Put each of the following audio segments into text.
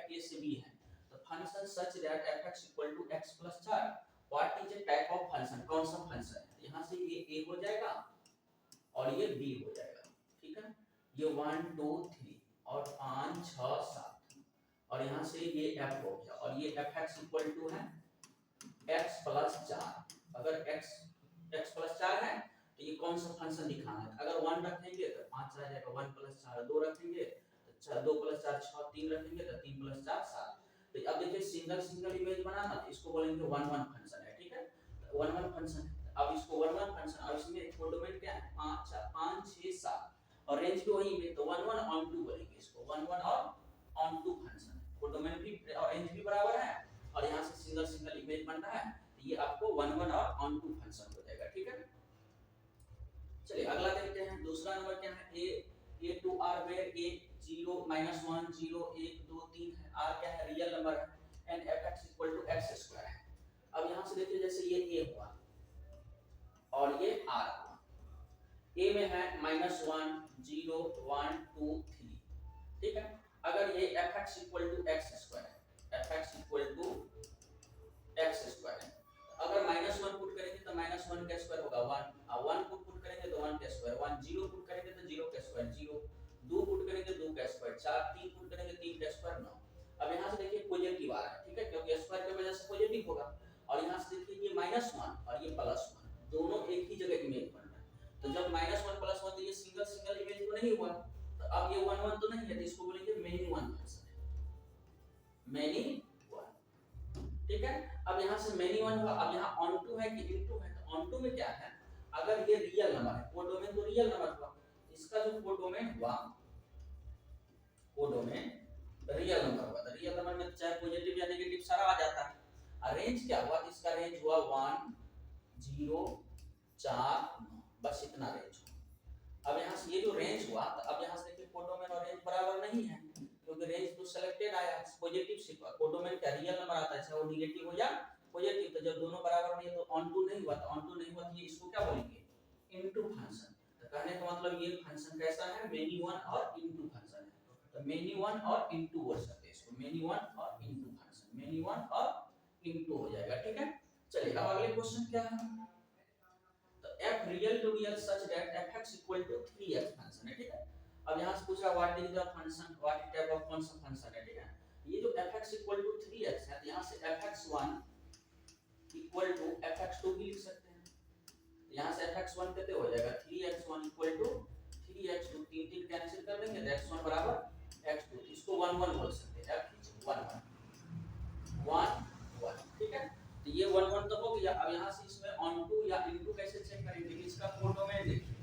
a से b है, तो function such that fx equal to x plus 4, what is a type of function, कौन सा function है, यहाँ से ये a हो जाएगा और ये b हो जाएगा, ठीक है। ये 1 2 3 और 5 6 7 और यहाँ से ये f हो गया और ये fx इक्वल टू है x प्लस 4। अगर x प्लस 4 है तो ये कौन सा फंक्शन दिखाना है, अगर 1 रखेंगे तो 5 आ जाएगा, 1 प्लस 4 2 रखेंगे तो 2 प्लस 4 6, 3 रखेंगे तो 3 प्लस 4 7। तो अब देखिए सिंगल सिंगल इमेज बनाना तो इसको बोलेंगे 1 1 फंक्शन है, ठीक है, 1 1 फंक्शन। अब इसको 1 1 फंक्शन, अब इसमें कोडोमेन क्या है 5 5 6 7 और रेंज भी वही में, तो 1 1 ऑन 2 बोलेंगे इसको, 1 1 और ऑन 2 फंक्शन, कोडोमेन भी और रेंज भी बराबर है और यहाँ से सिंगल सिंगल इमेज बन रहा है, तो ये आपको 1 1 और ऑन 2 फंक्शन हो जाएगा, ठीक है। चलिए अगला देखते हैं, दूसरा नंबर क्या है, a to r where a 0 -1 0 1 2 3 है, r क्या है रियल नंबर है and fx equal to x square है। अब यहाँ से देखिए जैसे ये a हुआ और ये r हुआ, a में है -1 0 1 2 3, ठीक है। अगर ये fx equal to x square है, fx equal to x square है, अगर -1 पुट करेंगे तो -1 का स्क्वायर होगा 1, और 1 को पुट करेंगे तो 1 का स्क्वायर 1, 0 पुट करेंगे तो 0 का स्क्वायर 0, 2 पुट करेंगे 2 का स्क्वायर 4, 3 पुट करेंगे 3 का स्क्वायर 9। अब यहाँ से देखिए पॉजिटिव आ रहा है, ठीक है, क्योंकि स्क्वायर की वजह से पॉजिटिव होगा, और यहाँ से देखिए ये -1 और ये +1 दोनों एक ही जगह इमेज बन रहा है, तो जब -1 +1 तो ये सिंगल सिंगल इमेज तो नहीं हुआ, तो अब ये 1 1 तो नहीं है, तो इसको बोलेंगे मेनी वन फंक्शन है, मेनी वन, ठीक है। अब यहाँ से मेनी वन हुआ, अब यहाँ ऑन टू है कि इनटू है, तो ऑन टू में क्या है, अगर ये रियल नंबर है, कोडोमेन तो रियल नंबर हुआ, इसका जो कोडोमेन हुआ, कोडोमेन रियल नंबर हुआ, तो रियल नंबर में चाहे पॉजिटिव या नेगेटिव सारा आ जाता है। और रेंज क्या हुआ, इसका रेंज हुआ 1 0 4 9, बस इतना रेंज हुआ। अब यहाँ से ये जो रेंज हुआ, तो अब यहाँ से देखिए कोडोमेन और रेंज बराबर नहीं है, क्योंकि रेंज तो सिलेक्टेड आया पॉजिटिव से, कोडोमेन का रियल नंबर आता है चाहे वो नेगेटिव हो या पॉजिटिव, तो जब दोनों बराबर नहीं है तो ऑन टू नहीं हुआ, तो ऑन टू नहीं हुआ तो ये इसको क्या बोलेंगे इनटू फंक्शन। तो कहने का मतलब ये फंक्शन कैसा है, मेनी वन और इनटू फंक्शन है, तो मेनी वन और इनटू बोल सकते हैं इसको, मेनी वन और इनटू फंक्शन, मेनी वन और इनटू हो जाएगा, ठीक है। चलिए अब अगले क्वेश्चन क्या है, तो f real to real such that fx equal to 3x function है, ठीक है। अब यहाँ से पूछ रहा what is the function, what is type of कौन सा फंक्शन है, ठीक है। ये जो fx इक्वल टू 3x है, तो यहाँ से fx1 इक्वल टू fx2 भी लिख सकते हैं, यहाँ से fx1 कितने हो जाएगा 3x1 equal to 3x2, 3 3 cancel कर देंगे तो x1 बराबर x2, इसको 1 1 बोल सकते हैं, f 1 1 1, ठीक है। तो ये 1 1 तो हो गया। अब यहाँ से इसमें ऑन टू या इनटू कैसे चेक करेंगे, इसका कोडोमेन देखिए,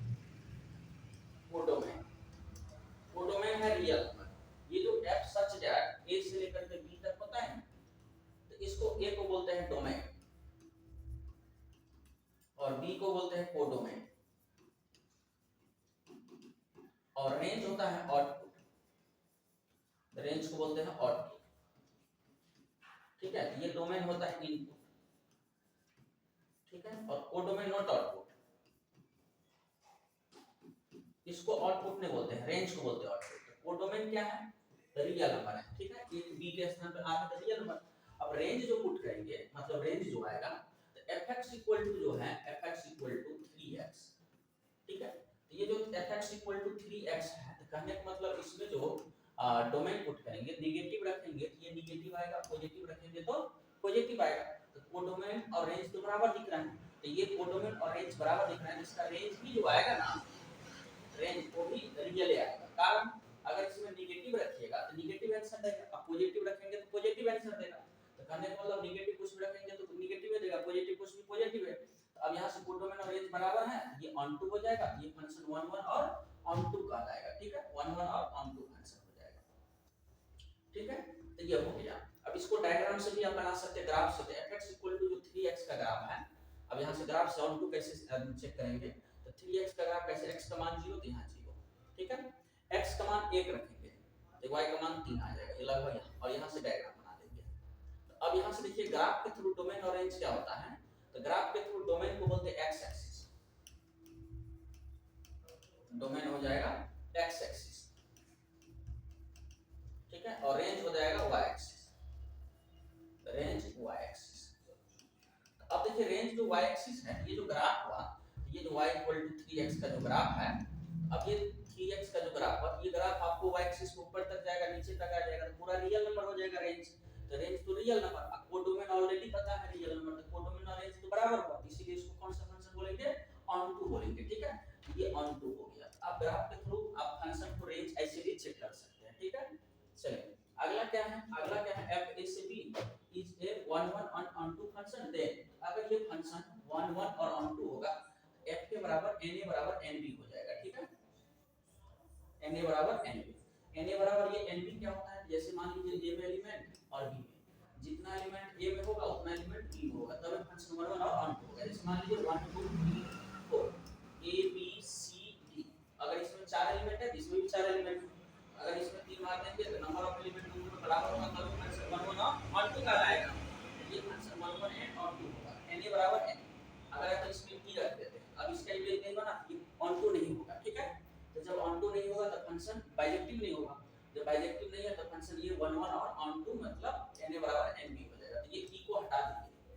कोडोमेन, कोडोमेन है रियल नंबर, ये जो f सच दैट a से लेकर के b तक होता है, तो इसको a को बोलते हैं डोमेन और b को बोलते हैं कोडोमेन, और रेंज होता है आउटपुट, रेंज को बोलते हैं आउटपुट, ठीक है। ये डोमेन होता है इनपुट, ठीक है, और कोडोमेन नॉट आउटपुट, इसको आउटपुट नहीं बोलते हैं, रेंज को बोलते हैं आउटपुट। कोडोमेन क्या है, रियल नंबर है, ठीक है, एक b के स्थान पे आ है तो रियल नंबर। अब रेंज जो पुट करेंगे, मतलब रेंज जो आएगा, तो fx इक्वल टू जो है fx इक्वल टू 3x, ठीक है। तो ये जो fx इक्वल टू 3x है, तो कहने का मतलब इसमें जो डोमेन पुट करेंगे, नेगेटिव रखेंगे तो ये नेगेटिव आएगा, पॉजिटिव रखेंगे तो पॉजिटिव आएगा, तो कोडोमेन और रेंज तो बराबर दिख रहा है, तो ये कोडोमेन और रेंज बराबर दिख रहा है, इसका रेंज भी जो आएगा ना, रेंज को भी रियल आएगा, कारण अगर इसमें नेगेटिव रखिएगा तो नेगेटिव आंसर देगा, अब पॉजिटिव रखेंगे तो पॉजिटिव आंसर देगा, तो कहने का मतलब नेगेटिव कुछ भी रखेंगे तो नेगेटिव ही देगा, पॉजिटिव कुछ भी पॉजिटिव है। तो अब यहाँ से कोडोमेन और रेंज बराबर है, ये ऑन टू हो जाएगा, ये फंक्शन 1 1 और ऑन टू कहलाएगा, ठीक है, 1 1 और ऑन टू फंक्शन हो जाएगा, ठीक है। तो ये हो गया। अब इसको डायग्राम से भी हम बना सकते हैं, ग्राफ से, fx इक्वल टू जो 3x का ग्राफ है, अब यहाँ से ग्राफ से ऑन टू कैसे चेक करेंगे, तो 3x का ग्राफ कैसे, x का मान 0 तो यहाँ 0, ठीक है, x का मान 1 रखेंगे तो y का मान 3 आ जाएगा, ये लगभग यहाँ, और यहाँ से डायग्राम बना देंगे। तो अब यहाँ से देखिए ग्राफ के थ्रू डोमेन और रेंज क्या होता है, तो ग्राफ के थ्रू डोमेन को बोलते हैं x एक्सिस, डोमेन हो जाएगा x एक्सिस, ठीक है, और रेंज हो जाएगा y axis, range y axis. अब देखिए रेंज जो y एक्सिस है, ये जो ग्राफ हुआ, ये जो y इक्वल टू 3x का जो ग्राफ है, अब ये 3x का जो ग्राफ है, ये ग्राफ आपको y एक्सिस के ऊपर तक जाएगा, नीचे तक आ जाएगा, तो पूरा रियल नंबर हो जाएगा रेंज। तो रेंज तो रियल नंबर, अब कोडोमेन ऑलरेडी पता है रियल नंबर, तो कोडोमेन और रेंज तो बराबर हुआ, इसीलिए इसको कौन सा फंक्शन बोलेंगे, ऑन टू बोलेंगे। ठीक है, ये ऑन टू हो गया। आप ग्राफ के थ्रू आप फंक्शन को रेंज ऐसे भी चेक कर सकते हैं। ठीक है, चलिए अगला क्या है, अगला क्या है, f a से b is a 1 1 on onto function, then अगर ये फंक्शन 1 1 और onto होगा, f के बराबर na बराबर nb हो जाएगा। ठीक है, na बराबर nb, na बराबर ये nb क्या होता है, जैसे मान लीजिए a में एलिमेंट और b में, जितना एलिमेंट a में होगा उतना एलिमेंट b में होगा, तब फंक्शन 1 1 और onto होगा। जैसे मान लीजिए 1 2 3 4 a b c d, अगर इसमें 4 एलिमेंट है, इसमें भी 4 एलिमेंट है, अगर इसमें 3 मार देंगे तो नंबर ऑफ एलिमेंट दोनों में बराबर होगा, तब फंक्शन 1 1 और onto का आएगा। ये फंक्शन 1 1 एंड onto होगा, na बराबर n। अगर आप इसमें p रख देते हैं, अब इसका इमेज नहीं बना, ये onto नहीं होगा। ठीक है, तो जब onto नहीं होगा तो फंक्शन बाइजेक्टिव नहीं होगा, जब बाइजेक्टिव नहीं है तो फंक्शन ये 1 1 और onto मतलब na बराबर nb हो जाएगा। तो ये p को हटा दीजिए,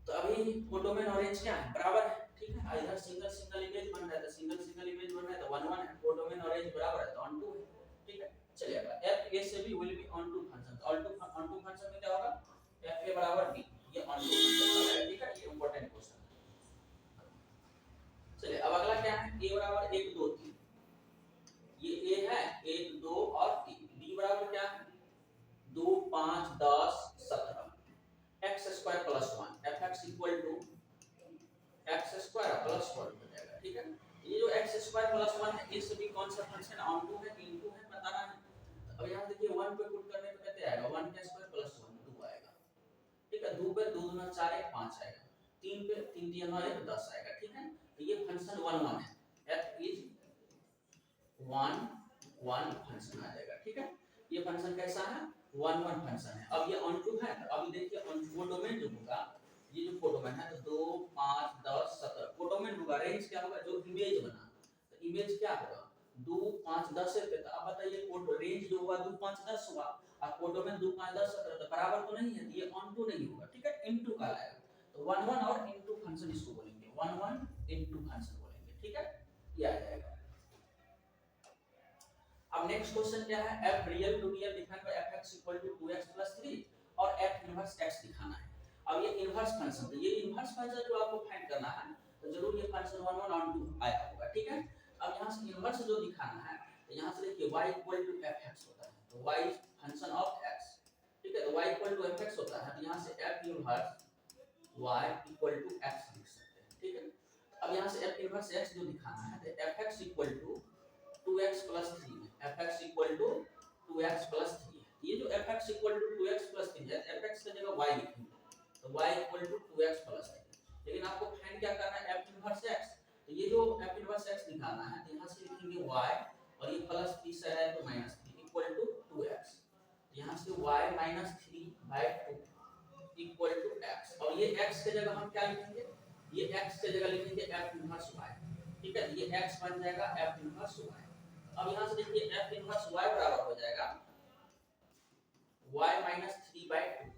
तो अभी कोडोमेन और रेंज क्या है, बराबर है। ठीक है, इधर सिंगल सिंगल इमेज बन रहा है, तो सिंगल सिंगल इमेज बन रहा है, तो 1 1 है, कोडोमेन और रेंज बराबर है, तो ऑन टू है। ठीक है, चलिए अब f a से b will be onto function, onto function में क्या होगा, f a बराबर b, ये ऑन टू फंक्शन है। ठीक है, ये इंपॉर्टेंट क्वेश्चन है। चलिए अब अगला क्या है, a बराबर 1 2 3, ये a है 1 2 और 3, b बराबर क्या है 2 5 10 17, x square plus 1, fx equal to x square plus 1 हो जाएगा। ठीक है, ये जो x स्क्वायर प्लस 1 है, इस भी कौन सा फंक्शन ऑन टू है, इनटू है, बताना है। अब यहां देखिए 1 पे पुट करने पे कितने आएगा, 1 का स्क्वायर प्लस 1 2 आएगा। ठीक है, 2 पे 2 दूना 4 1 5 आएगा, 3 पे 3 3 9 1 10 आएगा। ठीक है, तो ये फंक्शन 1 1 है, f इज 1 1 फंक्शन आ जाएगा। ठीक है, ये फंक्शन कैसा है, 1 1 फंक्शन है। अब ये ऑन टू है, तो अभी देखिए ऑन टू डोमेन जो होगा, ये जो कोडोमेन है, तो 2 5 10 17 कोडोमेन होगा, रेंज क्या होगा, जो इमेज बना, तो इमेज क्या होगा 2 5 10 है, तो अब बताइए कोड रेंज जो होगा 2 5 10 होगा, और कोडोमेन 2 5 10 17, तो बराबर तो नहीं है, तो ये ऑन टू नहीं होगा। ठीक है, इनटू का आएगा, तो 1 1 और इनटू फंक्शन इसको बोलेंगे, 1 1 इनटू फंक्शन बोलेंगे। ठीक है, ये आ जाएगा। अब नेक्स्ट क्वेश्चन क्या है, f real to real defined by fx equal to 2x 3 और f इनवर्स x दिखाना है। अब ये इनवर्स फंक्शन, तो ये इनवर्स फंक्शन जो आपको फाइंड करना है, तो जरूर ये फंक्शन 1 1 ऑन 2 आया होगा। ठीक है, अब यहां से इनवर्स जो दिखाना है, तो यहां से देखिए y इक्वल टू fx होता है, तो y फंक्शन ऑफ x। ठीक है, तो y इक्वल टू fx होता है, तो यहां से f inverse y equal to x लिख सकते हैं। ठीक है, अब यहां से f इनवर्स x जो दिखाना है, तो fx equal to 2x plus 3 है, fx equal to 2x plus 3 है। ये जो fx equal to 2x plus 3 है, fx की जगह y लिखेंगे, तो y equal to 2x plus 3। लेकिन आपको फाइंड क्या करना है, f इनवर्स x, तो ये जो f इनवर्स x निकालना है, तो यहां से लिखेंगे y, और ये प्लस 3 से है तो माइनस 3 इक्वल टू 2x, तो यहां से y minus 3/2 equal to x, और ये x की जगह हम क्या लिखेंगे, ये x की जगह लिखेंगे f इनवर्स y। ठीक है, ये x बन जाएगा f इनवर्स y। अब यहां से देखिए f इनवर्स y बराबर हो जाएगा y माइनस 3/2,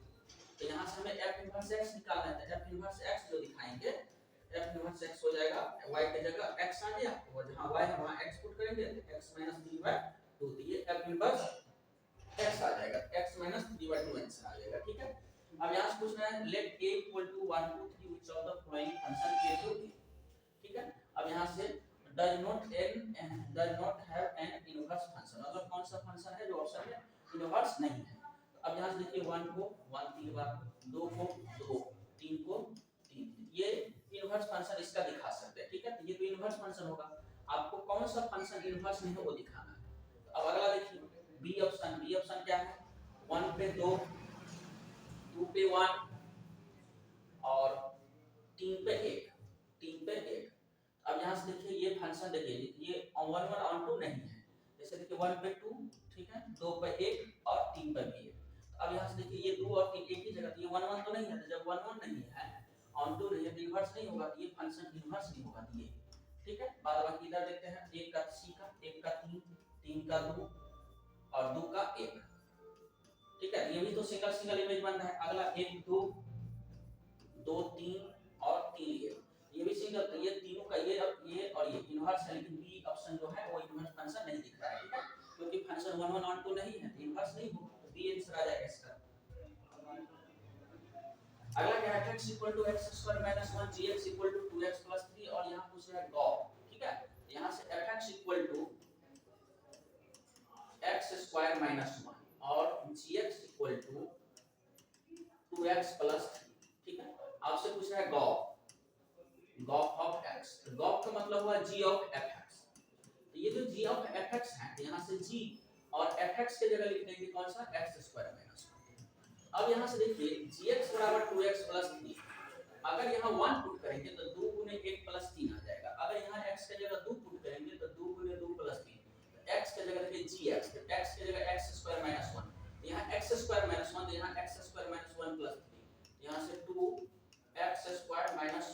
तो यहां से हमें f इनवर्स x निकालना है, तो f इनवर्स x जो दिखाएंगे, f इनवर्स x हो जाएगा y की जगह x आ गया, और जहां y है वहां x पुट करेंगे, तो x माइनस 3/2, तो ये f इनवर्स x आ जाएगा, x माइनस 3/2 आंसर आ जाएगा। ठीक है, अब यहां से पूछ रहा है let a equal to 1 2 3 which of the following function a to a। ठीक है, अब यहां से does not have an inverse function, मतलब कौन सा फंक्शन है जो ऑप्शन में इनवर्स नहीं है। तो अब यहां से देखिए 1 को 1 3 बार, 2 को 2, 3 को 3, ये इनवर्स फंक्शन इसका दिखा सकते हैं। ठीक है, तो ये तो इनवर्स फंक्शन होगा, आपको कौन सा फंक्शन इनवर्स नहीं है वो दिखाना है। तो अब अगला देखिए बी ऑप्शन क्या है, 1 पे 2, 2 पे 1 और 3 पे 1, 3 पे 1। अब यहाँ से देखिए ये फंक्शन देखिए, ये 1 1 ऑन 2 नहीं है, जैसे देखिए 1 पे 2, ठीक है, 2 पे 1 और 3 पे भी 1। अब यहाँ से देखिए ये 2 और 3 एक ही जगह, ये 1 1 तो नहीं है, तो जब 1 1 नहीं है, ऑन 2 नहीं है, तो इन्वर्स नहीं होगा, ये फंक्शन इन्वर्स नहीं होगा ये। ठीक है, बाद बाकी इधर देखते हैं, 1 का c का 1 का 3, 3 का 2 और 2 का 1, ठीक है। ये भी तो सिंगल सिंगल इमेज बन रहा है। अगला 1 2 2 3 और 3 ये भी सिंगल, तो ये तीनों का ये और ये इन्वर्स है, लेकिन बी ऑप्शन जो है वो इन्वर्स फंक्शन नहीं दिख रहा है, ठीक है, क्योंकि फंक्शन 1 1 और 2 नहीं है, इन्वर्स नहीं होगा, तो बी आंसर आ जाएगा इसका। अगला क्या है, x = x² - 1 gx = 2x + 3 और यहां पूछ रहा है गॉ, ठीक है। यहां से fx = x² - 1 और gx = 2x + 3, ठीक है। आपसे पूछ रहा है गॉफ ऑफ x, तो गॉफ का मतलब हुआ g ऑफ fx। तो ये जो g ऑफ fx है, यहां से g और fx के जगह लिख देंगे कौन सा, x² - 1। अब यहां से देखिए gx = 2x + 3, अगर यहाँ 1 पुट करेंगे तो 2 × 1 + 3 आ जाएगा। अगर यहाँ x की जगह 2 पुट करेंगे तो 2 × 2 + 3, तो x की जगह देखिए gx, तो x की जगह x² - 1, यहाँ x² - 1, तो यहाँ x² - 1 + 3, यहाँ से 2x² -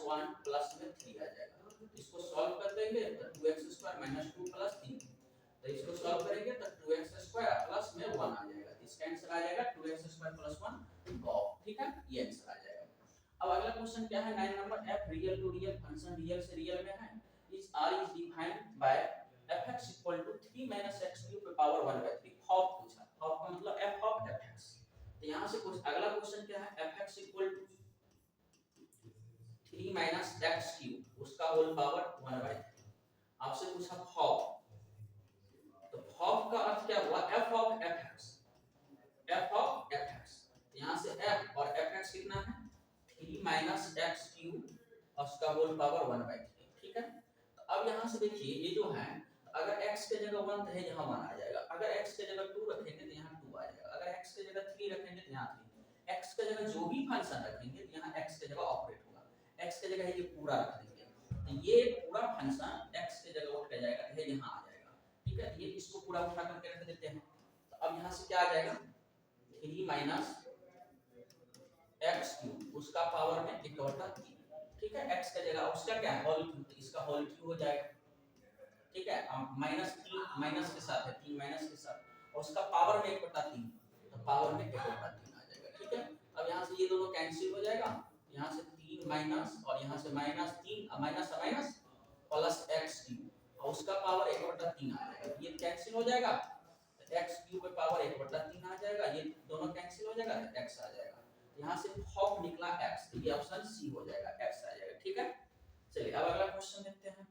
1 प्लस में 3 आ जाएगा। इसको सॉल्व कर देंगे तो 2x² - 2 + 3, तो इसको सॉल्व करेंगे तो 2x² प्लस में 1 आ जाएगा। इसका आंसर आ जाएगा 2x² + 1 गॉफ, ठीक है, ये आंसर आ जाएगा। अब अगला क्वेश्चन क्या है, 9 number, f real to real function real से रियल में है, is r is defined by fx = 3 - x³ 1/3। हॉप पूछा, हॉप का मतलब f ऑफ fx। तो यहां से कुछ अगला क्वेश्चन क्या है, fx = 3 - x³ उसका होल पावर 1/3। आपसे पूछा हॉप, तो हॉप का अर्थ क्या हुआ, f of fx, f of fx, यहां से f और fx कितना है 3 - x³ और उसका होल पावर 1/3, ठीक है। तो अब यहां से देखिए ये जो है, अगर x के जगह 1 है यहाँ 1 आ जाएगा, अगर x के जगह 2 रखेंगे तो यहाँ 2 आ जाएगा, अगर x के जगह 3 रखेंगे तो यहाँ 3, x के जगह जो भी फंक्शन रखेंगे तो यहाँ x के जगह ऑपरेट होगा। x के जगह ये पूरा रख देंगे तो ये पूरा फंक्शन x के जगह उठ के जाएगा, तो ये यहाँ आ जाएगा, ठीक है। ये इसको पूरा उठा करके रख देते हैं, तो अब यहाँ से क्या आ जाएगा 3 - x³ उसका पावर में 1/3, ठीक है। x का जगह उसका क्या है होल क्यूब, तो इसका होल क्यूब हो जाएगा, ठीक है। -3 माइनस के साथ है, 3 माइनस के साथ, और उसका पावर में 1/3, तो पावर में 1/3 आ जाएगा, ठीक है। अब यहाँ से ये दोनों कैंसिल हो जाएगा, यहाँ से 3 माइनस और यहाँ से -3 माइनस माइनस प्लस x³ और उसका पावर 1/3 आ जाएगा, ये कैंसिल हो जाएगा, तो x³ पे पावर 1/3 आ जाएगा, ये दोनों कैंसिल हो जाएगा, तो x आ जाएगा। यहाँ से हॉप निकला x, तो ये ऑप्शन सी हो जाएगा, x आ जाएगा, ठीक है। चलिए अब अगला क्वेश्चन देखते हैं,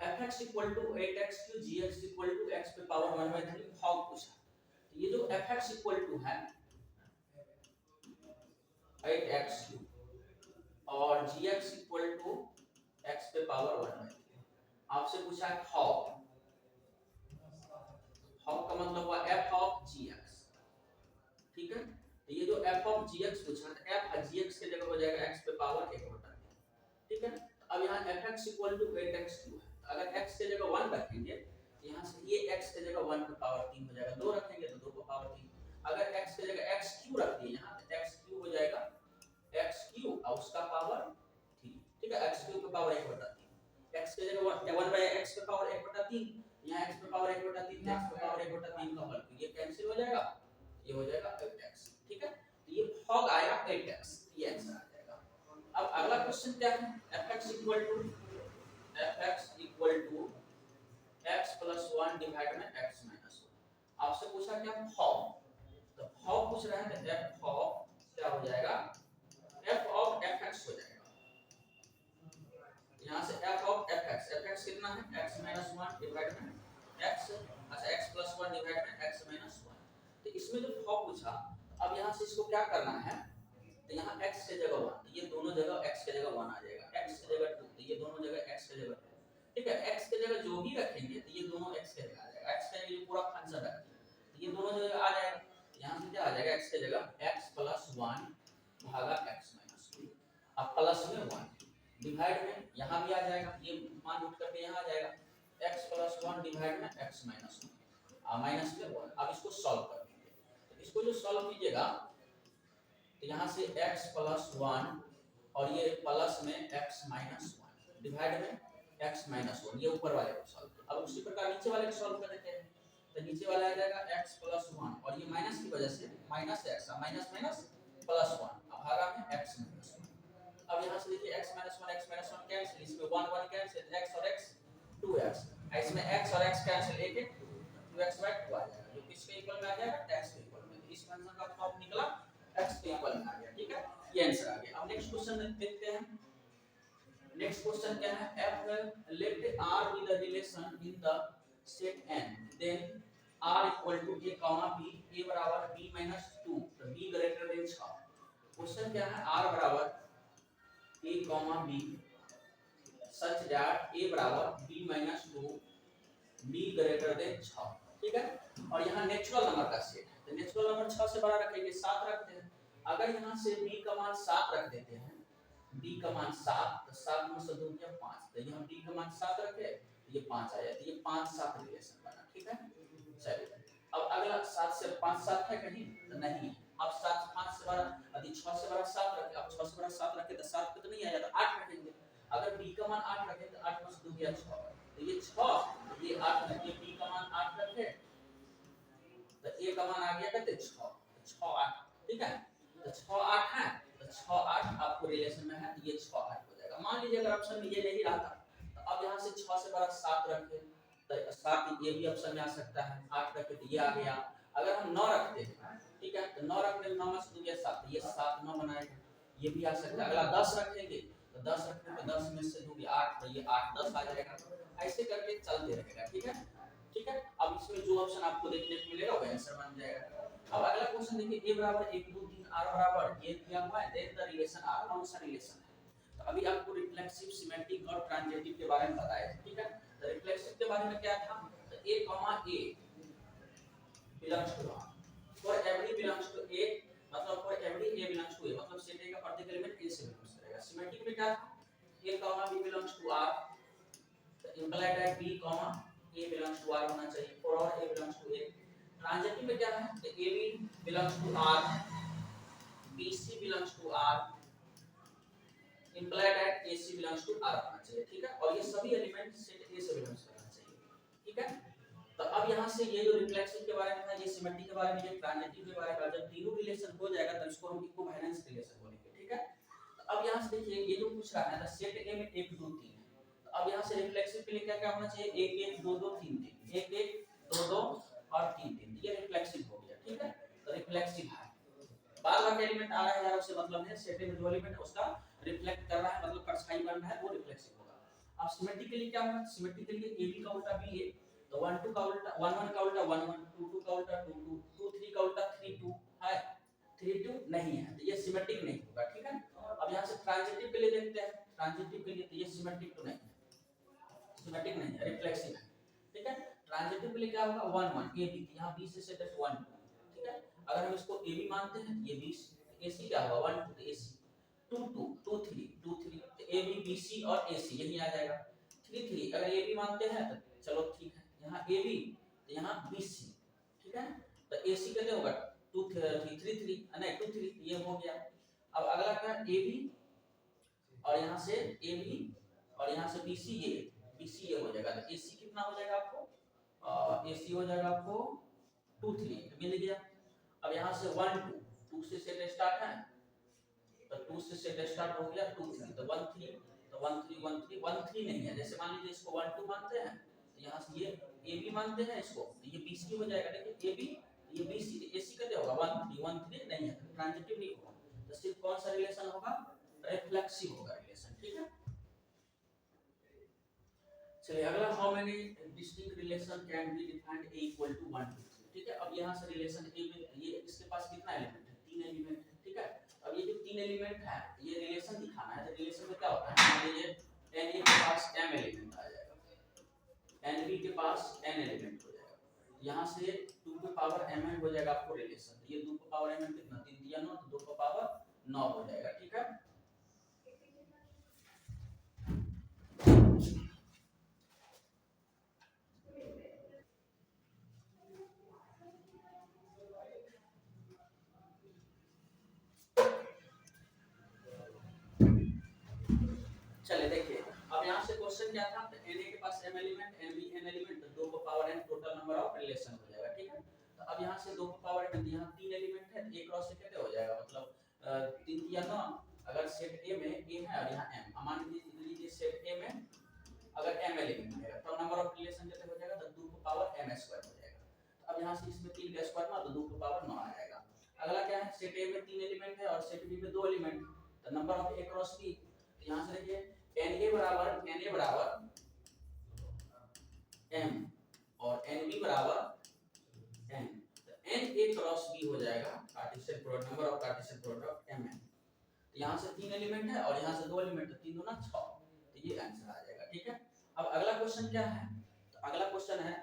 fx = 8x³ gx = x⁴ hop पूछा। तो ये जो fx = है 8x³ और gx = x⁴ आपसे पूछा है हॉप, हॉप का मतलब हुआ f ऑफ gx, ठीक है। तो ये जो f ऑफ gx पूछा है, f gx के जगह हो जाएगा x⁴, ठीक है। अब यहाँ fx = 8x³ है, अगर x के जगह 1 रखेंगे तो यहाँ से ये x के जगह 1⁴ हो जाएगा, 2 रखेंगे तो 2⁴, अगर x के जगह x³ रख दिए यहाँ तो x³ हो जाएगा x³ और उसका पावर 3, ठीक है, x³ का पावर 1/3, x के जगह 1/x⁴ यहाँ x⁴ 1/3 तो x⁴ 1/3 का होल, ये कैंसिल हो जाएगा, ये हो जाएगा 8x, ठीक है। तो ये भाग आएगा 8x, ये आंसर आ जाएगा। अब अगला क्वेश्चन क्या है, fx = x + 1 डिवाइड में x - 1। आपसे पूछा क्या हॉप, तो हॉप पूछ रहा है, तो f ऑफ क्या हो जाएगा, f ऑफ fx हो जाएगा, यहाँ से f ऑफ fx, fx कितना है x - 1 डिवाइड में x, अच्छा x + 1 डिवाइड में x - 1। तो इसमें जो हॉप पूछा, अब यहाँ से इसको क्या करना है, तो यहाँ x के जगह 1, ये दोनों जगह x के जगह 1 आ जाएगा, x के जगह 2, तो ये दोनों जगह x के जगह 2, ठीक है। x के जगह जो भी रखेंगे तो ये दोनों x के जगह आ जाएगा, x का ये पूरा फंक्शन रखेंगे तो ये दोनों जगह आ जाएगा, यहाँ से क्या आ जाएगा x के जगह x + 1 भागा x - 2, अब प्लस में 1 डिवाइड में यहाँ भी आ जाएगा, ये मान उठ करके यहाँ आ जाएगा, x + 1 डिवाइड में x - 1 माइनस में 1। अब इसको सॉल्व कर देंगे, तो इसको जो सॉल्व कीजिएगा तो यहाँ से x + 1 और ये प्लस में x - 1 डिवाइड में x - 1, ये ऊपर वाले को सॉल्व, अब उसी प्रकार नीचे वाले को सॉल्व कर देते हैं, तो नीचे वाला आ जाएगा x प्लस 1 और ये माइनस की वजह से minus x minus minus plus 1 अब भागा में x माइनस 1। अब यहाँ से देखिए x माइनस 1 कैंसिल, इसमें 1 1 कैंसिल, x और x 2x, इसमें x और x कैंसिल, एक एक 2x बाय 2 आ जाएगा जो किसके इक्वल में आ जाएगा x के इक्वल में। तो इस फंक्शन का फॉर्म निकला x के इक्वल में आ गया, ठीक है, ये आंसर आ गया। अब नेक्स्ट क्वेश्चन देखते हैं। नेक्स्ट क्वेश्चन क्या है, f let r be the relation in the set n then r equal to a comma b, a बराबर b minus 2 तो b greater than 6। क्वेश्चन क्या है, r बराबर a comma b such that a बराबर b minus 2 b greater than 6, ठीक है। और यहाँ नेचुरल नंबर का सेट है तो नेचुरल नंबर 6 से बड़ा रखेंगे, 7 रखते हैं। अगर यहाँ से b का मान 7 रख देते हैं, b का मान 7 तो 7 में से 2 गया 5, तो यहाँ b का मान 7 रखे तो ये 5 आ जाता है, ये 5 7 रिलेशन बना, ठीक है। चलिए अब अगला 7 से 5 7 है कहीं तो नहीं, अब 7 5 से बड़ा यदि 6 से बड़ा 7 रखे, अब 6 से बड़ा 7 रखे तो 7 पे तो नहीं आ जाता, 8 रखेंगे। अगर b का मान 8 रखे तो 8 में से 2 गया 6, तो ये 6 ये 8 रखे, b का मान 8 रखे तो a का मान आ गया कहते 6, 6 8, ठीक है। तो 6 8 है तो 6 8 आपको रिलेशन में है, ये 6 8 हो जाएगा। मान लीजिए अगर ऑप्शन में ये नहीं रहा था तो अब यहाँ से 6 से बड़ा 7 रखे तो 7 ये भी ऑप्शन में आ सकता है, 8 रखे तो ये आ गया। अगर हम 9 रखते हैं, ठीक है, तो 9 रखने में 9 में से 2 गया 7, ये 7 9 बनाएगा, ये भी आ सकता है। अगला 10 रखेंगे तो 10 रखने पे 10 में से 2 गया 8, तो ये 8 10 आ जाएगा। ऐसे करके चलते रहेगा, ठीक है, ठीक है। अब इसमें जो ऑप्शन आपको देखने को मिलेगा वो आंसर बन जाएगा। अब अगला क्वेश्चन देखिए, a बराबर 1 2 3 r बराबर ये दिया हुआ है, देन द रिलेशन r कौन सा रिलेशन है। तो अभी आपको रिफ्लेक्सिव सिमेट्रिक और ट्रांजिटिव के बारे में बताया है, ठीक है। तो रिफ्लेक्सिव के बारे में क्या था, तो a belongs to r for every belongs to a, मतलब for every a belongs to a मतलब सेट a का प्रत्येक एलिमेंट a से बिलोंग करेगा। सिमेट्रिक में क्या था, a b belongs to r, तो इंप्लाइड है b a belongs to r होना चाहिए, for और a belongs to a। Transitive में क्या है, तो AB belongs to R, BC belongs to R, implied that AC belongs to R होना चाहिए, ठीक है। और ये सभी एलिमेंट सेट A से बिलोंग करना चाहिए, ठीक है। तो अब यहाँ से ये जो रिफ्लेक्सिव के बारे में था, ये सिमेट्रिक के बारे में, ये ट्रांजिटिव के बारे में, जब तीनों रिलेशन हो जाएगा तो इसको हम इक्विवेलेंस रिलेशन बोलेंगे, ठीक है। तो अब यहाँ से देखिए ये जो पूछ रहा है ना, सेट A में 1 2 3 है, तो अब यहाँ से रिफ्लेक्सिव के लिए क्या क्या होना चाहिए, 1 1 2 2 3 3, 1 1 2 2 और 3 3, ये रिफ्लेक्सिव हो गया, ठीक है। तो रिफ्लेक्सिव है, बार-बार एलिमेंट आ रहा है यार, उससे मतलब है सेट में जो एलिमेंट है उसका रिफ्लेक्ट कर रहा है, मतलब परछाई बन रहा है, वो रिफ्लेक्सिव होगा। अब सिमेट्रिक के लिए क्या होगा, सिमेट्रिक के लिए AB का उल्टा BA, तो 1 2 का उल्टा 1 1 का उल्टा 1 1, 2 2 का उल्टा 2 2, 2 3 का उल्टा 3 2 है, 3 2 नहीं है, तो ये सिमेट्रिक नहीं होगा, ठीक है। अब यहां से ट्रांजिटिव के लिए देखते हैं, ट्रांजिटिव के लिए तो ये सिमेट्रिक तो नहीं है, सिमेट्रिक नहीं है, रिफ्लेक्सिव है, ठीक है। ट्रांजिटिव के लिए क्या होगा, 1 1 AB, यहां B से सेट है 1 2, ठीक है। अगर हम इसको AB मानते हैं ये B, AC क्या होगा 1 2, तो AC 2 2 2 3 2 3, तो AB BC और AC यही आ जाएगा। 3 3 अगर AB मानते हैं तो चलो ठीक है, यहाँ AB तो यहाँ BC, ठीक है। तो AC कितने होगा 2 3 3 3 नहीं 2 3, ये हो गया। अब अगला क्या है AB और यहाँ से AB और यहाँ से BC, ये BC ये हो जाएगा, तो AC कितना हो जाएगा आपको, AC हो जाएगा आपको 2 3 मिल गया। अब यहाँ से 1 2 2 से सेट स्टार्ट है, तो 2 से सेट स्टार्ट हो गया 2 3, तो 1 3, तो 1 3 1 3 1 3 नहीं है, जैसे मान लीजिए इसको 1 2 मानते हैं तो यहाँ से ये AB मानते हैं इसको, तो ये BC हो जाएगा, देखिए AB ये BC, AC कितने होगा 1 3 1 3 नहीं है, तो ट्रांजिटिव नहीं होगा, तो सिर्फ कौन सा रिलेशन होगा, रिफ्लेक्सिव होगा रिलेशन, ठीक है। चलिए अगला, how many distinct relation can be defined A equal to 1 2 3, ठीक है। अब यहाँ से रिलेशन A में ये इसके पास कितना एलिमेंट है, 3 एलिमेंट है, ठीक है। अब ये जो 3 एलिमेंट है ये रिलेशन दिखाना है, तो रिलेशन में क्या होता है, मान लीजिए Na के पास m एलिमेंट आ जाएगा, Nb के पास n एलिमेंट हो जाएगा, यहाँ से 2 की पावर mn हो जाएगा आपको रिलेशन, तो ये 2 की पावर mn कितना 3 दिया 9, तो 2 की पावर 9 हो जाएगा, ठीक है। चलिए देखिए अब यहाँ से क्वेश्चन क्या था, Na के पास m element, Nb n element, तो 2 को power n total number of relation हो जाएगा। अब यहाँ से 2 को पावर n, यहाँ 3 एलिमेंट है, a क्रॉस a कैसे हो जाएगा, मतलब 3 या 9, अगर सेट a में a है और यहाँ m, मान लीजिए सेट a में अगर m एलिमेंट है तो नंबर ऑफ रिलेशन कैसे हो जाएगा, तो 2 को पावर m स्क्वायर हो जाएगा। अब यहाँ से इसमें 3 का स्क्वायर मार तो 2 को पावर 9 आ जाएगा। अगला क्या है, सेट a में 3 एलिमेंट है और सेट b में 2 एलिमेंट, तो number of a cross b, तो यहाँ से देखिए na बराबर m और nb बराबर n, तो n a क्रॉस b हो जाएगा Cartesian product, number of Cartesian product mn। तो यहाँ से 3 एलिमेंट है और यहाँ से 2 एलिमेंट, तो 3 दूना 6, तो ये आंसर आ जाएगा। ठीक है, अब अगला क्वेश्चन क्या है, तो अगला क्वेश्चन है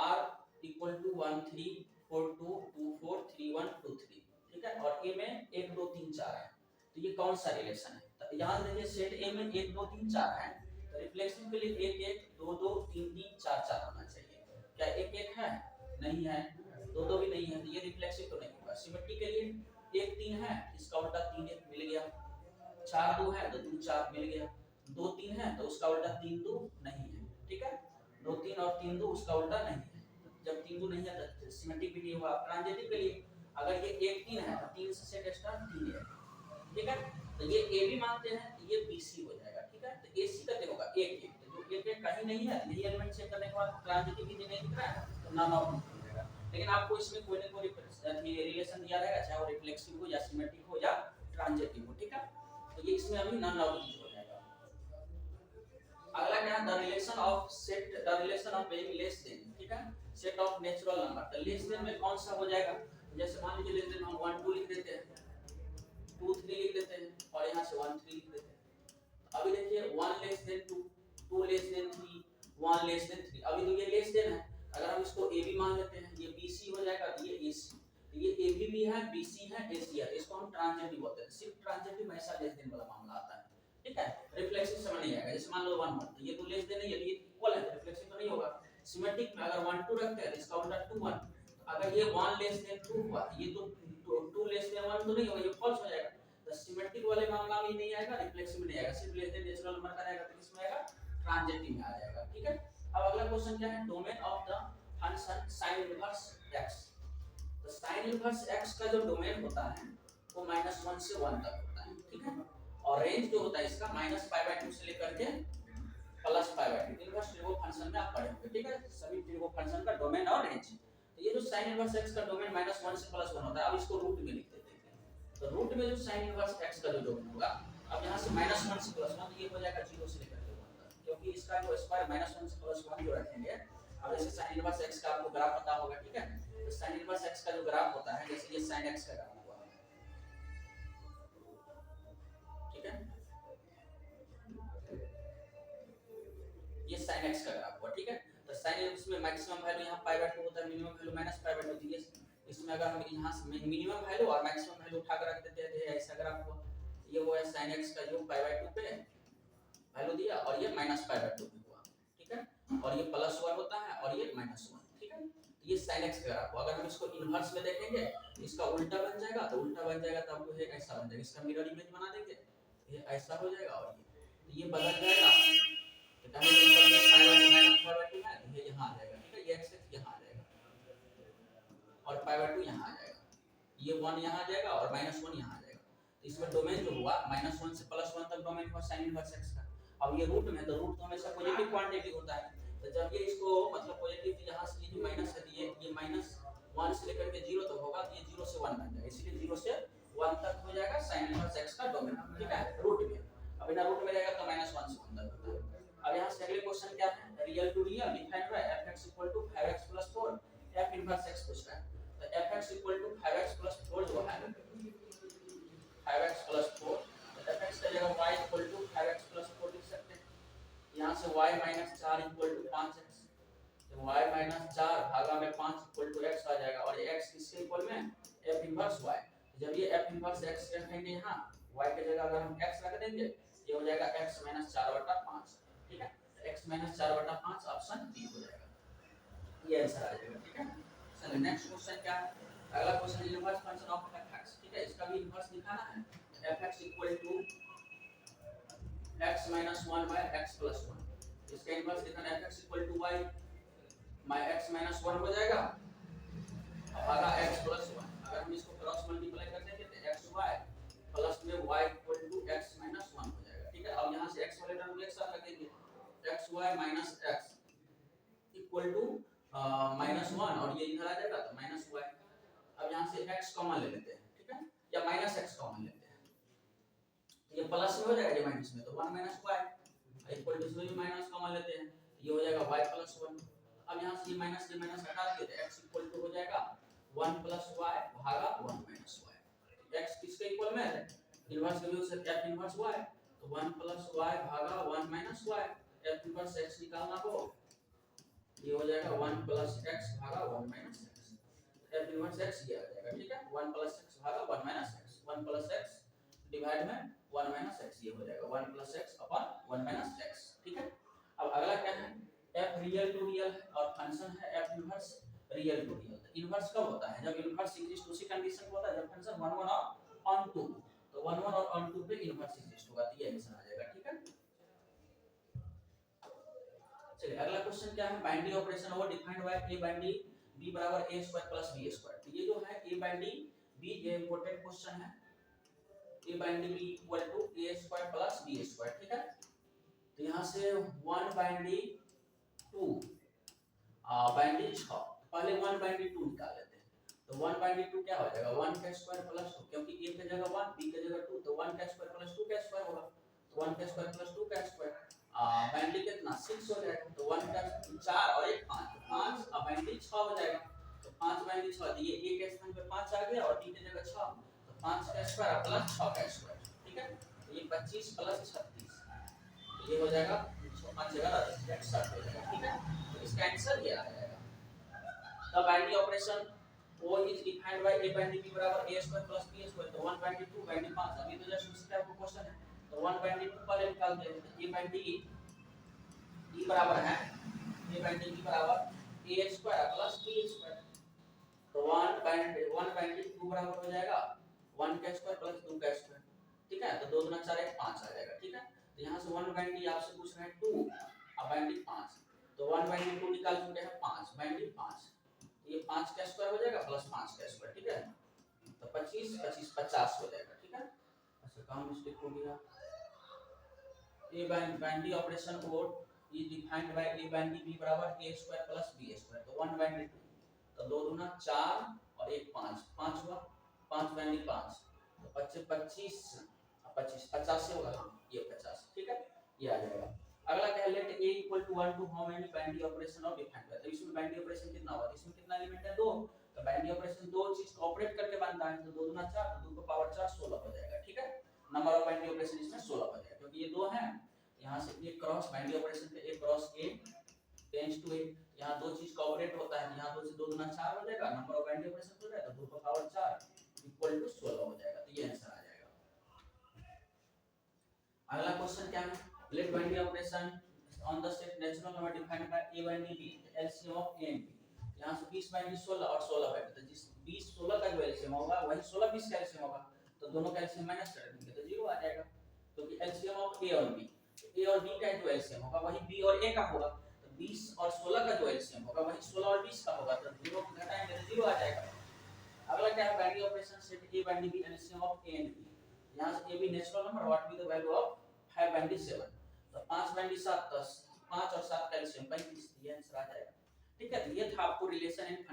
r = 1 3 4 2 2 4 3 1 2 3, ठीक है, और a में 1 2 3 4 है, तो ये कौन सा रिलेशन है, तो यहाँ देखिए सेट a में 1 2 3 4 है, तो रिफ्लेक्सिव के लिए 1 1 2 2 3 3 4 4 होना चाहिए, क्या 1 1 है, नहीं है, 2 2 भी नहीं है, तो ये रिफ्लेक्सिव तो नहीं होगा। सिमेट्री के लिए 1 3 है, इसका उल्टा 3 1 मिल गया, 4 2 है तो 2 4 मिल गया, 2 3 है तो उसका उल्टा 3 2 नहीं है, ठीक है, 2 3 और 3 2 उसका उल्टा नहीं है, जब 3 2 नहीं है तो सिमेट्रिक भी नहीं हुआ। ट्रांजिटिव के लिए अगर ये 1 3 है तो 3 से सेट एक्स्ट्रा 3 है, ठीक है, तो ये a भी मानते हैं तो ये bc हो जाएगा, ठीक है, तो ac कितने होगा 1 1, तो जो 1 1 कहीं नहीं है यही एलिमेंट चेक करने के बाद ट्रांजिटिव भी नहीं दिख रहा है तो नॉन ऑफ हो जाएगा। लेकिन आपको इसमें कोई ना कोई रिलेशन दिया रहेगा, चाहे वो रिफ्लेक्सिव हो या सिमेट्रिक हो या ट्रांजिटिव हो, ठीक है, तो ये इसमें अभी नॉन ऑफ हो जाएगा। अगला क्या है, the relation of set, the relation of being less than, ठीक है, सेट ऑफ नेचुरल नंबर, तो लेस देन में कौन सा हो जाएगा, जैसे मान लीजिए लेस देन हम 1 2 लिख देते हैं, 2 3 लिख देते हैं और यहाँ से 1 3 लिख देते हैं। अभी देखिए 1 less than 2, 2 less than 3, 1 less than 3, अभी तो ये लेस देन है, अगर हम इसको a भी मान लेते हैं, ये bc हो जाएगा, तो ये ac, तो ये a भी है, bc है, ac है, इसको हम ट्रांजिटिव बोलते हैं। सिर्फ ट्रांजिटिव में ऐसा लेस देन वाला मामला आता है, ठीक है, रिफ्लेक्सिव समझ नहीं आएगा। जैसे मान लो 1 1, तो ये तो लेस देन नहीं है, ये इक्वल है, रिफ्लेक्सिव तो नहीं होगा। सिमेट्रिक में अगर 1 2 रखते हैं तो इसका उल्टा 2 1, तो अगर ये 1 लेस देन 2 हुआ, ये तो 2 लेस देन 1 तो नहीं होगा, ये फॉल्स हो जाएगा, तो सिमेट्रिक वाले मामला में नहीं आएगा, रिफ्लेक्सिव में नहीं आएगा, सिर्फ लेस देन नेचुरल नंबर का रहेगा, तो किसमें आएगा, ट्रांजिटिव में आ जाएगा, ठीक है। अब अगला क्वेश्चन क्या है, domain of the function sin inverse x, तो sin इनवर्स x का जो डोमेन होता है वो -1 से 1 तक होता है, ठीक है, और रेंज जो होता है इसका -π/2 से लेकर के +π/2, इनवर्स ट्रिगो फंक्शन में आप पढ़े होंगे, ठीक है, सभी ट्रिगो फंक्शन का डोमेन और रेंज। तो ये जो sin इनवर्स x का डोमेन -1 से +1 होता है, अब इसको रूट में लिख देते हैं, तो रूट में जो sin इनवर्स x का जो डोमेन होगा, अब यहाँ से -1 से +1, ये हो जाएगा 0 से लेकर के 1 तक, क्योंकि इसका जो स्क्वायर -1 से +1 जो रखेंगे, अब जैसे sin इनवर्स x का आपको ग्राफ पता होगा, ठीक है, तो sin इनवर्स x का जो ग्राफ होता है, जैसे ये sin x का ग्राफ हुआ, ठीक है, ये sin x का ग्राफ हुआ, ठीक है, तो sin इसमें मैक्सिमम वैल्यू यहाँ π/2 होता है, मिनिमम वैल्यू -π/2 होती है, इसमें अगर हम यहाँ से मिनिमम वैल्यू और मैक्सिमम वैल्यू उठा कर रख देते हैं तो ये ऐसा ग्राफ हुआ, ये वो है sin x का जो π/2 पे वैल्यू दिया और ये -π/2 पे हुआ, ठीक है, और ये +1 होता है और ये -1, ठीक है, तो ये sin x का ग्राफ हुआ। अगर हम इसको इनवर्स में देखेंगे इसका उल्टा बन जाएगा, तो उल्टा बन जाएगा तो आपको ये ऐसा बन जाएगा, इसका मिरर इमेज बना देंगे, ये ऐसा हो जाएगा और ये बदल जाएगा, तो कहीं मतलब ये π/2 -π/2 है, ये यहाँ आ जाएगा, ठीक है, ये x यहाँ आ जाएगा और π/2 यहाँ आ जाएगा, ये 1 यहाँ आ जाएगा और -1 यहाँ आ जाएगा, तो इसमें डोमेन जो हुआ -1 से +1 तक डोमेन हुआ sin इनवर्स x का। अब ये रूट में, तो रूट तो हमेशा पॉजिटिव क्वांटिटी होता है, तो जब ये इसको मतलब पॉजिटिव, यहाँ से ये जो माइनस है, ये -1 से लेकर के 0 तक होगा, तो ये 0 से 1 बन जाएगा, इसलिए 0 से 1 तक हो जाएगा sin इनवर्स x का डोमेन, ठीक है, रूट में। अब बिना रूट में रहेगा तो -1 से 1 तक होता है। अब यहाँ से अगले क्वेश्चन क्या है, real to real define by fx = 5x + 4, f inverse x पूछ रहा है, तो fx = 5x + 4 जो है 5x + 4, तो fx का जगह y = 5x + 4 लिख सकते हैं, यहाँ से y - 4 = 5x, तो y - 4 भागा में 5 = x आ जाएगा, और ये x किसके इक्वल में, f इनवर्स y, जब ये f इनवर्स x रखेंगे यहाँ y के जगह अगर हम x रख देंगे, ये हो जाएगा x - 4/5, ठीक है, तो x - 4/5 ऑप्शन बी हो जाएगा, ये आंसर आ जाएगा, ठीक है। चलिए नेक्स्ट क्वेश्चन क्या है, अगला question inverse function of fx, ठीक है, इसका भी इनवर्स दिखाना है, fx = x - 1 / x + 1, इसका इनवर्स दिखाना है, fx = y x - 1 हो जाएगा भागा x प्लस वन। अगर हम इसको क्रॉस मल्टीप्लाई कर देंगे तो x y प्लस में y equal to x minus one हो जाएगा। ठीक है, अब यहाँ से x वाले टर्म एक साथ रखेंगे, x y minus x equal to minus one, और ये इधर आ जाएगा तो माइनस y। अब यहाँ से x कॉमन ले लेते हैं, ठीक है, या माइनस x कॉमन लेते हैं, तो ये प्लस में हो जाएगा, ये माइनस में, तो 1 माइनस y इक्वल टू, इसमें भी माइनस कॉमन लेते हैं, ये हो जाएगा y प्लस वन। अब यहाँ से ये माइनस हटा दिए तो x इक्वल टू हो जाएगा 1 प्लस y भागा 1 माइनस y। x किसके इक्वल में है, इनवर्स वैल्यू से f इनवर्स y, तो 1 प्लस y भागा 1 minus y, f inverse x निकालना हो, ये हो जाएगा 1 प्लस x भागा 1 minus x, f inverse x ये आ जाएगा। ठीक है, 1 प्लस x भागा 1 minus x, 1 plus x divide में 1 माइनस x, ये हो जाएगा 1 plus x upon 1 minus x। ठीक है, अब अगला क्या है, f रियल टू रियल है और फंक्शन है f inverse real to real. तो इनवर्स कब होता है, जब इनवर्स एग्जिस्ट, उसी कंडीशन में होता है जब फंक्शन 1 1 और ऑन 2, तो 1 1 और ऑन 2 पे इनवर्स एग्जिस्ट होगा, तो ये आंसर आ जाएगा। ठीक है, चलिए अगला क्वेश्चन क्या है, binary operation over defined by a binary b बराबर a square plus b square. तो ये जो है a बाइनरी b, ये इंपॉर्टेंट क्वेश्चन है, a binary b equal to a square plus b square. ठीक है, तो यहाँ से 1 बाइनरी 2 बाइनरी 6, पहले 1 बाइनरी 2 निकाल लेते हैं, तो 1 बाइनरी 2 क्या हो जाएगा, 1 का स्क्वायर प्लस 2, क्योंकि a की जगह 1 b की जगह 2, तो 1 का स्क्वायर प्लस 2 का स्क्वायर होगा, तो 1 का स्क्वायर प्लस 2 का स्क्वायर, बाइनरी कितना 6 हो जाएगा, तो 1 का 4 और 1 5, तो 5 अब बाइनरी 6 हो जाएगा, तो 5 बाइनरी 6, तो ये a के स्थान पे 5 आ गया और b की जगह 6, तो 5 का स्क्वायर प्लस 6 का स्क्वायर। ठीक है, तो ये 25 प्लस 36, ये हो जाएगा 5 जगह 61 हो जाएगा। ठीक है, तो इसका आंसर ये आ जाएगा। The binary operation O is defined by a binary b बराबर a square plus b square, तो 1 बाइनरी 2 बाइनरी 5, अभी तो जस्ट उसी टाइप का क्वेश्चन है, तो 1 बाइनरी 2 पहले निकाल दे, तो a बाइनरी b बराबर है, a बाइनरी b बराबर a square plus b square, तो 1 बाइनरी 2 बराबर हो जाएगा 1 का स्क्वायर प्लस 2 का स्क्वायर। ठीक है, तो 2 गुना 4 1 5 आ जाएगा। ठीक है, तो यहाँ से 1 बाइनरी आपसे पूछ रहे हैं 2 और बाइनरी 5, तो 1 बाइनरी 2 निकाल चुके हैं 5 बाइनरी 5, तो ये 5 का स्क्वायर हो जाएगा प्लस 5 का स्क्वायर। ठीक है, तो 25 25 50 हो जाएगा। ठीक है, अच्छा काम मिस्टेक हो गया, a binary operation code is defined bye a binary b बराबर a square plus b square, तो 1 बाइनरी 2, तो 2 गुना 4 और 1 5, 5 हुआ, 5 बाइनरी 5, तो 25 25 25 50 होगा, ये 50। ठीक है, ये आ जाएगा। अगला क्या है, let a equal to 1 two how many binary operation of defined by, तो इसमें बाइनरी ऑपरेशन कितना होगा, इसमें कितना एलिमेंट है 2, तो बाइनरी ऑपरेशन दो चीज को ऑपरेट करके बनता है, तो 2 गुना 4, तो 2 को पावर 4 16 हो जाएगा। ठीक है, नंबर ऑफ बाइनरी ऑपरेशन इसमें 16 हो जाएगा, क्योंकि ये दो हैं, यहाँ से एक क्रॉस बाइनरी ऑपरेशन पे a cross a tends to a, यहाँ दो चीज का ऑपरेट होता है, यहाँ 2 से 2 गुना 4 हो जाएगा, नंबर ऑफ बाइनरी ऑपरेशन हो जाएगा, तो 2 को पावर 4 इक्वल टू 16 हो जाएगा, तो ये आंसर आ जाएगा। अगला क्वेश्चन क्या है, let binary operation on the set natural number defined by a binary b, LCM of a and b, यहाँ से 20 बाइनरी 16 और 16 बाइनरी, तो जिस 20 16 का जो एलसीएम होगा वही 16 20 का एलसीएम होगा, तो दोनों का एलसीएम माइनस कर देंगे तो 0 आ जाएगा, क्योंकि एलसीएम ऑफ a और b, तो a और b का जो एलसीएम होगा वही b और a का होगा, तो 20 और 16 का जो एलसीएम होगा वही 16 और 20 का होगा, तो 0 को घटाएंगे तो 0 आ जाएगा। अगला क्या है, binary operation set a binary b LCM of a and b, यहाँ से a भी natural number, what be the value of 5 binary 7, तो 5 बाइनरी 7 10, 5 और 7 का एलसीएम 35, ये आंसर आ जाएगा। ठीक है, तो ये था आपको रिलेशन एंड